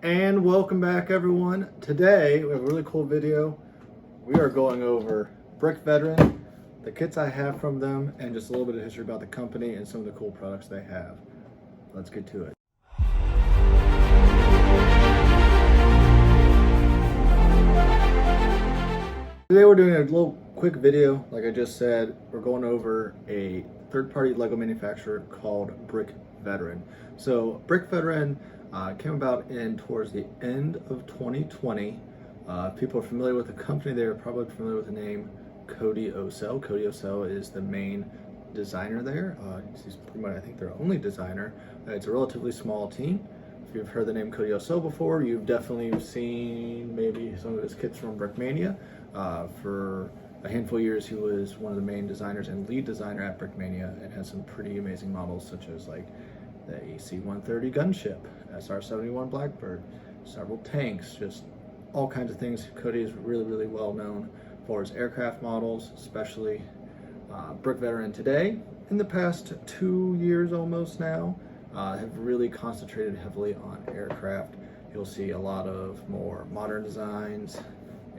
And welcome back, everyone. Today we have a really cool video. We are going over Brick Veteran, the kits I have from them, and just a little bit of history about the company and some of the cool products they have. Let's get to it. Today we're doing a little quick video. Like I just said, we're going over a third-party Lego manufacturer called Brick Veteran. So Brick Veteran came about towards the end of 2020. If people are familiar with the company, they're probably familiar with the name Cody Osell. Cody Osell is the main designer there. He's pretty much, I think, their only designer. It's a relatively small team. If you've heard the name Cody Osell before, you've definitely seen maybe some of his kits from Brickmania. For a handful of years, he was one of the main designers and lead designer at Brickmania, and has some pretty amazing models such as like the AC-130 gunship, SR-71 Blackbird, several tanks, just all kinds of things. Cody is really well known for his aircraft models, especially Brick Veteran today. In the past 2 years almost now, have really concentrated heavily on aircraft. You'll see a lot of more modern designs,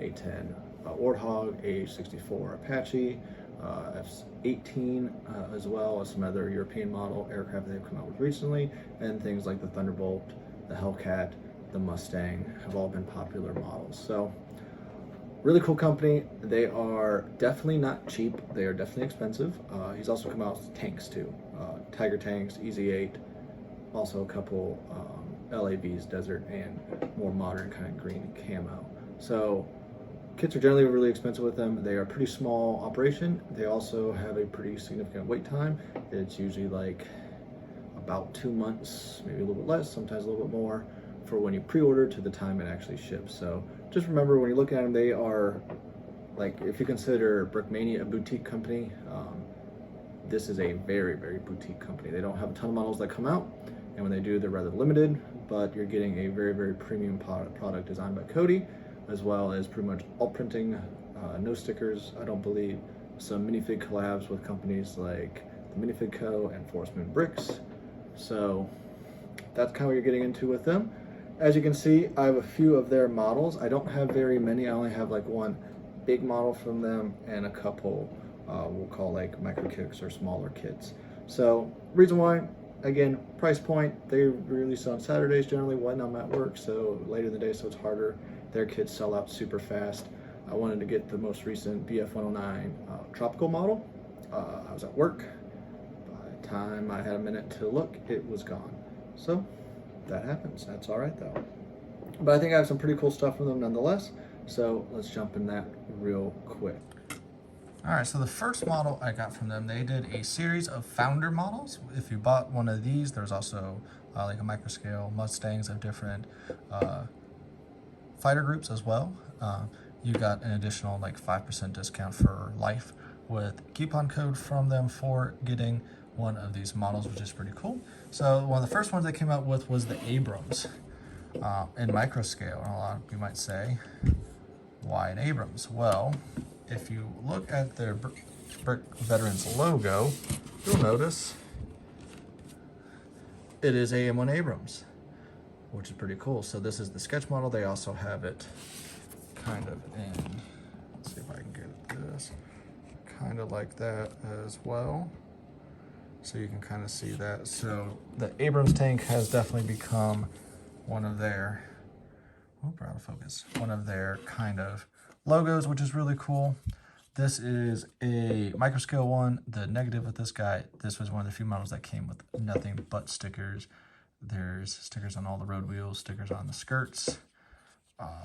A-10 Warthog, AH-64 Apache, F6f-3 as well as some other European model aircraft they've come out with recently, and things like the Thunderbolt, the Hellcat, the Mustang have all been popular models. So really cool company. They are definitely not cheap. They are definitely expensive. He's also come out with tanks too, Tiger tanks, EZ-8, also a couple LABs, desert, and more modern kind of green camo. So kits are generally really expensive with them. They are a pretty small operation. They also have a pretty significant wait time. It's usually like about 2 months, maybe a little bit less, sometimes a little bit more, for when you pre-order to the time it actually ships. So just remember, when you look at them, they are, like, if you consider Brickmania a boutique company, this is a very boutique company. They don't have a ton of models that come out, and when they do, they're rather limited, but you're getting a very premium product designed by Cody, as well as pretty much all printing, no stickers, I don't believe, some minifig collabs with companies like the Minifig Co. and Forestman Bricks. So that's kind of what you're getting into with them. As you can see, I have a few of their models. I don't have very many. I only have like one big model from them and a couple we'll call like micro kits or smaller kits. So reason why, again, price point, they release on Saturdays generally when I'm at work, so later in the day, so it's harder. Their kits sell out super fast. I wanted to get the most recent BF-109 tropical model. I was at work. By the time I had a minute to look, it was gone. So that happens. That's all right though. But I think I have some pretty cool stuff from them nonetheless. So let's jump in that real quick. All right, so the first model I got from them, they did a series of founder models. If you bought one of these, there's also like a micro scale Mustangs of different fighter groups as well. You got an additional like 5% discount for life with coupon code from them for getting one of these models, which is pretty cool. So one of the first ones they came out with was the Abrams in micro scale. And a lot of you might say, why an Abrams? Well, if you look at their Brick Veterans logo, you'll notice it is AM1 Abrams, which is pretty cool. So this is the sketch model. They also have it kind of in, let's see if I can get this, kind of like that as well. So you can kind of see that. So the Abrams tank has definitely become one of their, out of focus, one of their kind of logos, which is really cool. This is a micro scale one. The negative with this guy, this was one of the few models that came with nothing but stickers. There's stickers on all the road wheels, stickers on the skirts,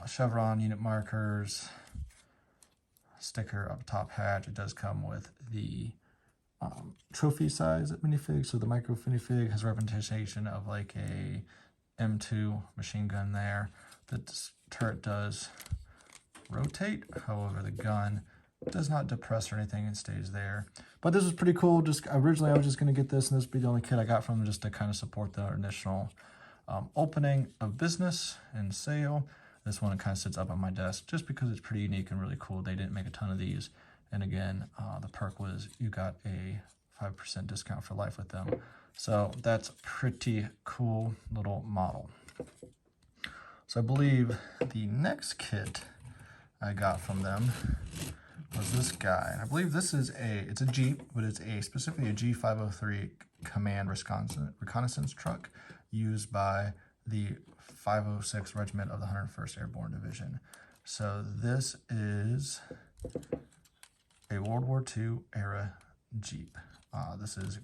chevron unit markers, sticker up top hatch. It does come with the trophy size minifig. So the micro minifig has representation of like a M2 machine gun there. The turret does rotate, however the gun does not depress or anything, and stays there. But this was pretty cool. Just originally I was just going to get this, and this would be the only kit I got from them, just to kind of support the initial opening of business and sale. This one kind of sits up on my desk just because it's pretty unique and really cool. They didn't make a ton of these, and again, the perk was you got a 5% discount for life with them. So that's a pretty cool little model. So I believe the next kit I got from them was this guy. And I believe this is it's a Jeep, but it's specifically a G503 command reconnaissance truck used by the 506 Regiment of the 101st Airborne Division. So this is a World War II era Jeep. This is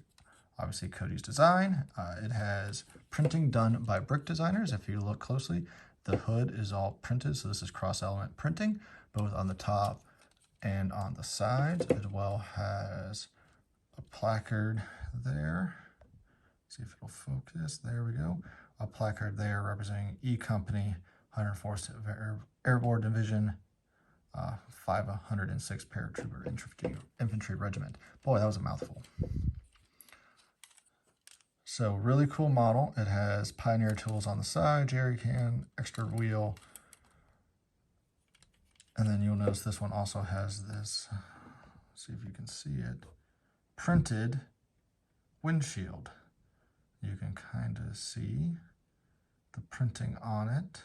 obviously Cody's design. It has printing done by brick designers. If you look closely, the hood is all printed. So this is cross-element printing, both on the top and on the sides. As well has a placard there. See if it'll focus. There we go. A placard there representing E Company, 104th Airborne Division, 506 Paratrooper Infantry Regiment. Boy, that was a mouthful. So really cool model. It has Pioneer tools on the side, jerry can, extra wheel. And then you'll notice this one also has this, see if you can see it, printed windshield. You can kind of see the printing on it.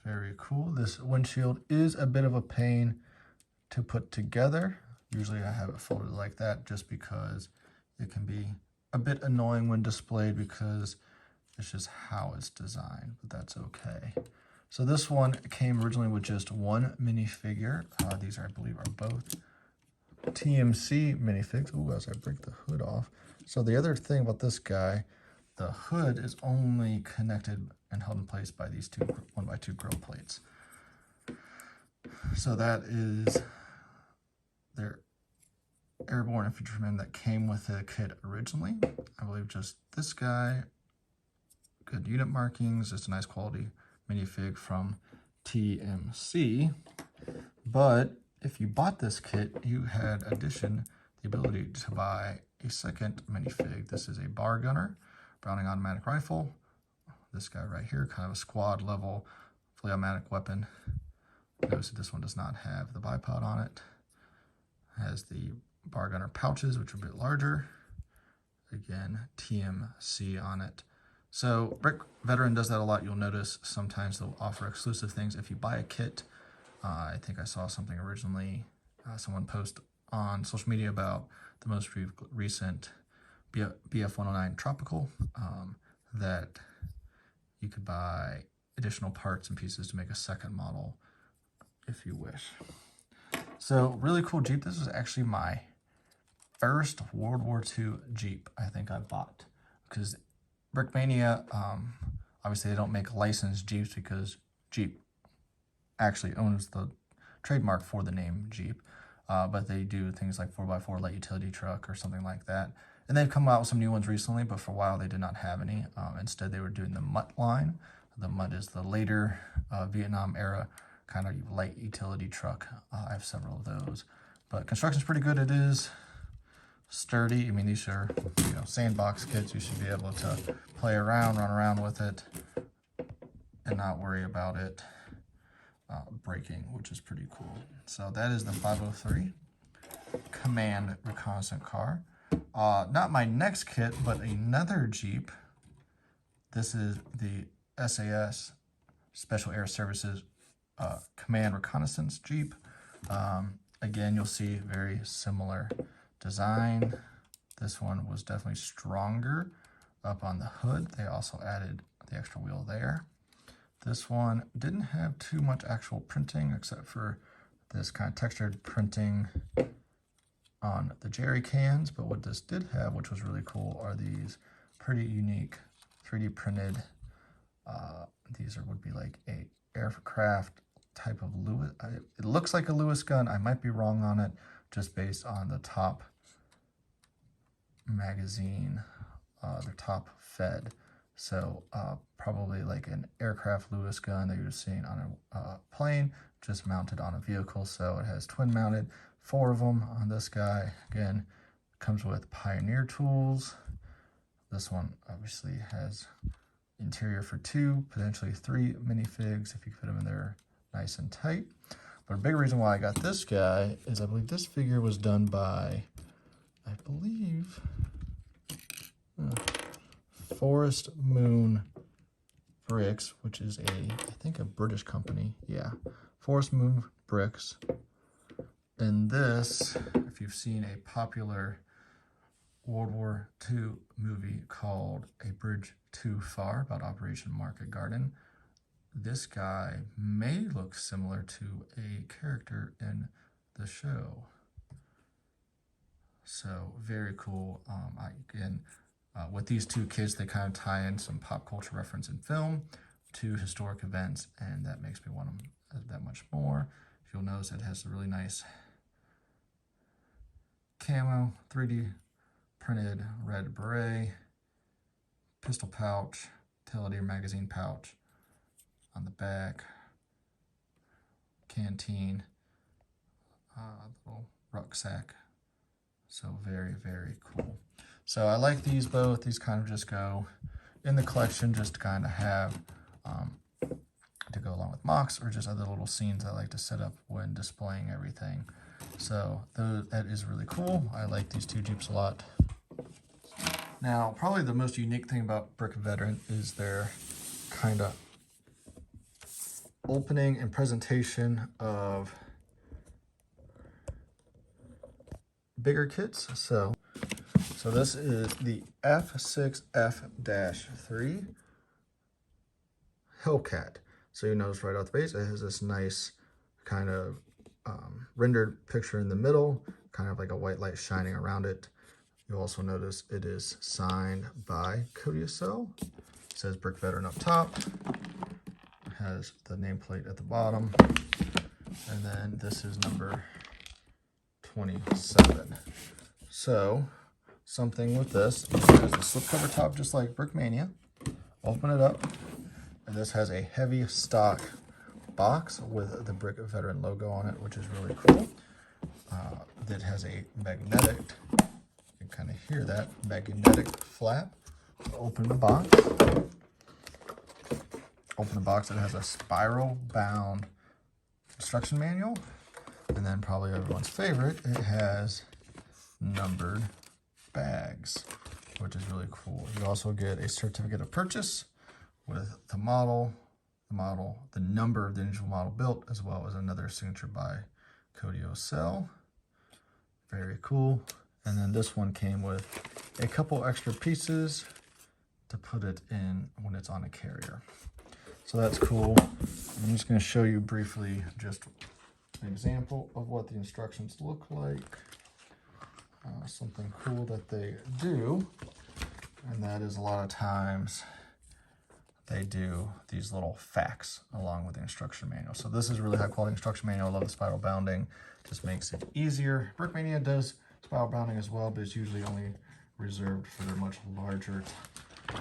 Very cool. This windshield is a bit of a pain to put together. Usually I have it folded like that just because it can be a bit annoying when displayed because it's just how it's designed, but that's okay. So this one came originally with just one minifigure. These, I believe, are both TMC minifigs. Ooh, as I break the hood off. So the other thing about this guy, the hood is only connected and held in place by these 1x2 grill plates. So that is their airborne infantryman that came with the kit originally. I believe just this guy. Good unit markings, just a nice quality minifig from TMC. But if you bought this kit, you had the ability to buy a second minifig. This is a bar gunner, Browning automatic rifle. This guy right here, kind of a squad level fully automatic weapon. Notice that this one does not have the bipod on it. Has the bar gunner pouches, which are a bit larger. Again, TMC on it. So Brick Veteran does that a lot. You'll notice sometimes they'll offer exclusive things if you buy a kit. I think I saw something originally, someone post on social media about the most recent BF-109 Tropical, that you could buy additional parts and pieces to make a second model if you wish. So really cool Jeep. This is actually my first World War II Jeep I think I bought, because Brickmania, obviously they don't make licensed Jeeps because Jeep actually owns the trademark for the name Jeep, but they do things like 4x4 light utility truck or something like that. And they've come out with some new ones recently, but for a while they did not have any. Instead, they were doing the Mutt line. The Mutt is the later Vietnam era kind of light utility truck. I have several of those, but construction's pretty good. It is sturdy. I mean, these are, sandbox kits. You should be able to play around, run around with it, and not worry about it breaking, which is pretty cool. So that is the 503 Command Reconnaissance Car. Not my next kit, but another Jeep. This is the SAS, Special Air Services Command Reconnaissance Jeep. Again, you'll see very similar design. This one was definitely stronger up on the hood. They also added the extra wheel there. This one didn't have too much actual printing except for this kind of textured printing on the jerry cans, but what this did have, which was really cool, are these pretty unique 3D printed, these would be like a aircraft type of Lewis, it looks like a Lewis gun, I might be wrong on it, just based on the top magazine, the top fed. So probably like an aircraft Lewis gun that you're seeing on a plane, just mounted on a vehicle. So it has twin mounted, 4 of them on this guy. Again, comes with Pioneer tools. This one obviously has interior for 2, potentially 3 minifigs if you fit them in there nice and tight. But a big reason why I got this guy is I believe this figure was done by, Forest Moon Bricks, which is I think a British company. Yeah, Forest Move Bricks. And this, if you've seen a popular World War II movie called A Bridge Too Far about Operation Market Garden, this guy may look similar to a character in the show. So very cool. With these two kits, they kind of tie in some pop culture reference in film to historic events, and that makes me want them that much more. You'll notice it has a really nice camo, 3D printed red beret, pistol pouch, utility magazine pouch on the back, canteen, little rucksack. So very, very cool. So I like these both. These kind of just go in the collection just to kind of have to go along with mocks or just other little scenes I like to set up when displaying everything. So that is really cool. I like these two Jeeps a lot. Now, probably the most unique thing about Brick Veteran is their kind of opening and presentation of bigger kits. So this is the F6f-3 Hellcat. So you notice right off the base, it has this nice kind of rendered picture in the middle, kind of like a white light shining around it. You'll also notice it is signed by Kodiacell. It says Brick Veteran up top. It has the nameplate at the bottom. And then this is number 27. So something with this, it has a slipcover top just like Brickmania. Open it up, and this has a heavy stock box with the Brick Veteran logo on it, which is really cool. That has a magnetic, you can kind of hear that, magnetic flap. Open the box. Open the box, it has a spiral bound instruction manual. And then probably everyone's favorite, it has numbered bags, which is really cool. You also get a certificate of purchase with the model, the number of the individual model built, as well as another signature by Kodiacell. Very cool. And then this one came with a couple extra pieces to put it in when it's on a carrier. So that's cool. I'm just going to show you briefly just an example of what the instructions look like. Something cool that they do, and that is a lot of times they do these little facts along with the instruction manual. So this is really high quality instruction manual. I love the spiral bounding, just makes it easier. Brickmania does spiral bounding as well, but it's usually only reserved for their much larger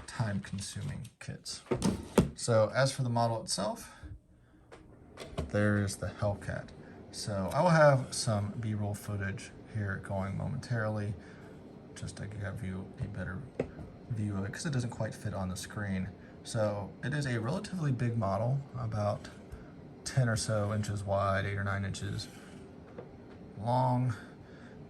time consuming kits. So as for the model itself, there's the Hellcat. So I will have some B-roll footage here going momentarily, just to give you a better view of it, because it doesn't quite fit on the screen. So it is a relatively big model, about 10 or so inches wide, 8 or 9 inches long.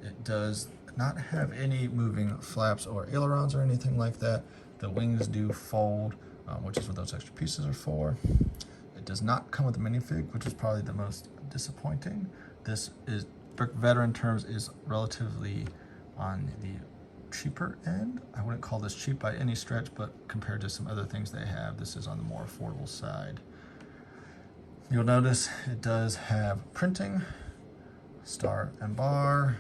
It does not have any moving flaps or ailerons or anything like that. The wings do fold, which is what those extra pieces are for. It does not come with a minifig, which is probably the most disappointing. This is, Brick Veteran terms, is relatively on the cheaper end. I wouldn't call this cheap by any stretch, but compared to some other things they have, this is on the more affordable side. You'll notice it does have printing, star and bar,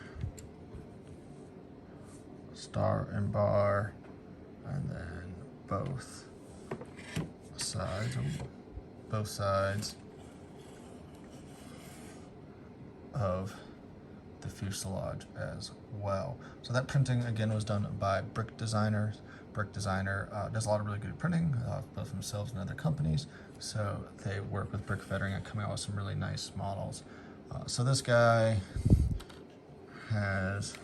and then both sides of the fuselage as well. So that printing again was done by Brick Designers. Brick Designer does a lot of really good printing, both themselves and other companies. So they work with Brick Veteran and come out with some really nice models. So this guy has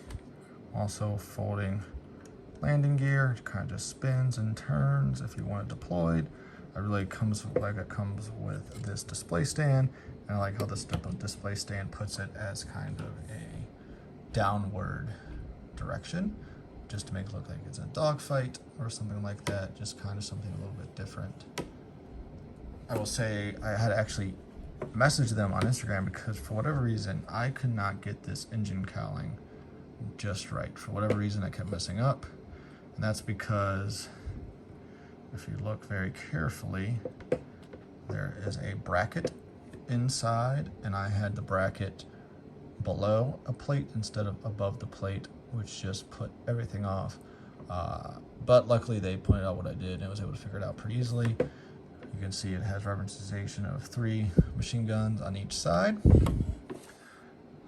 also folding landing gear. It kind of just spins and turns if you want it deployed. It really comes with this display stand, and I like how this display stand puts it as kind of a downward direction, just to make it look like it's a dogfight or something like that, just kind of something a little bit different. I will say I had to actually message them on Instagram because for whatever reason, I could not get this engine cowling just right. For whatever reason, I kept messing up. And that's because if you look very carefully, there is a bracket inside, and I had the bracket below a plate instead of above the plate, which just put everything off. But luckily they pointed out what I did and I was able to figure it out pretty easily. You can see it has representation of 3 machine guns on each side.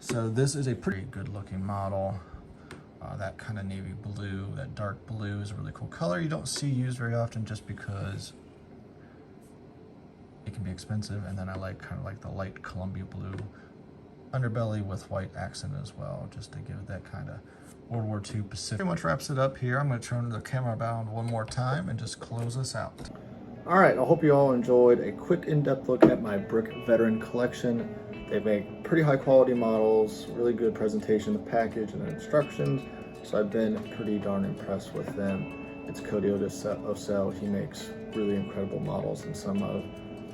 So this is a pretty good looking model. That kind of navy blue, that dark blue is a really cool color. You don't see used very often just because it can be expensive. And then I like kind of like the light Columbia blue underbelly with white accent as well, just to give it that kind of World War II Pacific. Pretty much wraps it up here. I'm going to turn the camera around one more time and just close this out. All right, I hope you all enjoyed a quick in-depth look at my Brick Veteran collection. They make pretty high quality models, really good presentation of the package and the instructions, so I've been pretty darn impressed with them. It's Cody Osell. He makes really incredible models and some of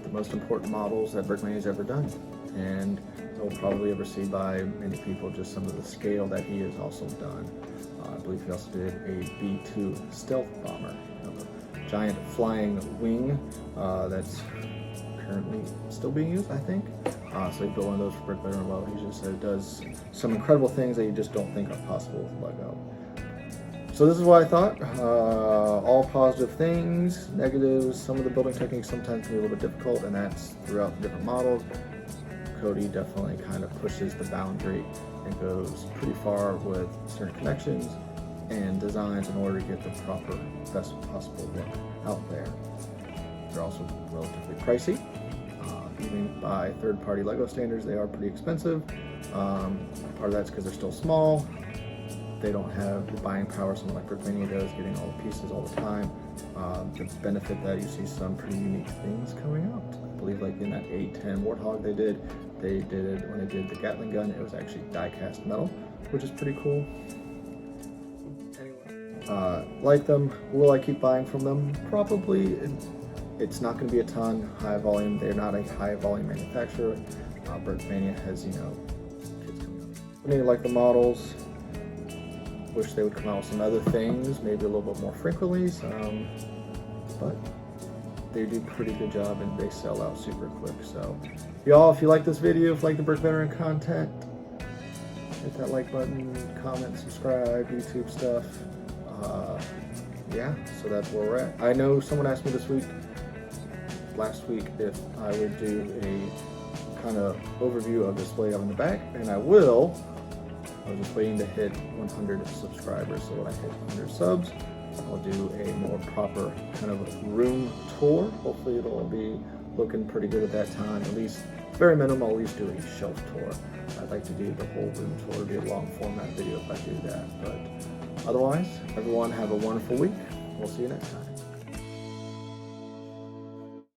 the most important models that Brickmania's ever done. And you'll probably ever see by many people just some of the scale that he has also done. I believe he also did a B-2 stealth bomber, a giant flying wing that's currently still being used, I think. So he built one of those for Brick Veteran. Well, he just does some incredible things that you just don't think are possible with Lego. So this is what I thought. All positive things, negatives. Some of the building techniques sometimes can be a little bit difficult, and that's throughout the different models. Cody definitely kind of pushes the boundary and goes pretty far with certain connections and designs in order to get the proper, best possible look out there. They're also relatively pricey. Even by third-party Lego standards, they are pretty expensive. Part of that's because they're still small. They don't have the buying power someone like Brickmania does, getting all the pieces all the time. The benefit that you see some pretty unique things coming out. I believe like in that A10 Warthog they did it when they did the Gatling gun, it was actually die-cast metal, which is pretty cool. Anyway, like them. Will I keep buying from them? Probably. It's not going to be a ton, high volume. They're not a high volume manufacturer. Brickmania has, kids coming up. I mean, like the models. Wish they would come out with some other things, maybe a little bit more frequently. But they do a pretty good job and they sell out super quick. So, y'all, if you like this video, if you like the Brick Veteran content, hit that like button, comment, subscribe, YouTube stuff. Yeah, so that's where we're at. I know someone asked me last week, if I would do a kind of overview of the display up in the back, and I will. I was just waiting to hit 100 subscribers, so when I hit 100 subs, I'll do a more proper kind of room tour. Hopefully it'll be looking pretty good at that time. At least, very minimum, I'll at least do a shelf tour. I'd like to do the whole room tour. It'll be a long format video if I do that. But otherwise, everyone have a wonderful week. We'll see you next time.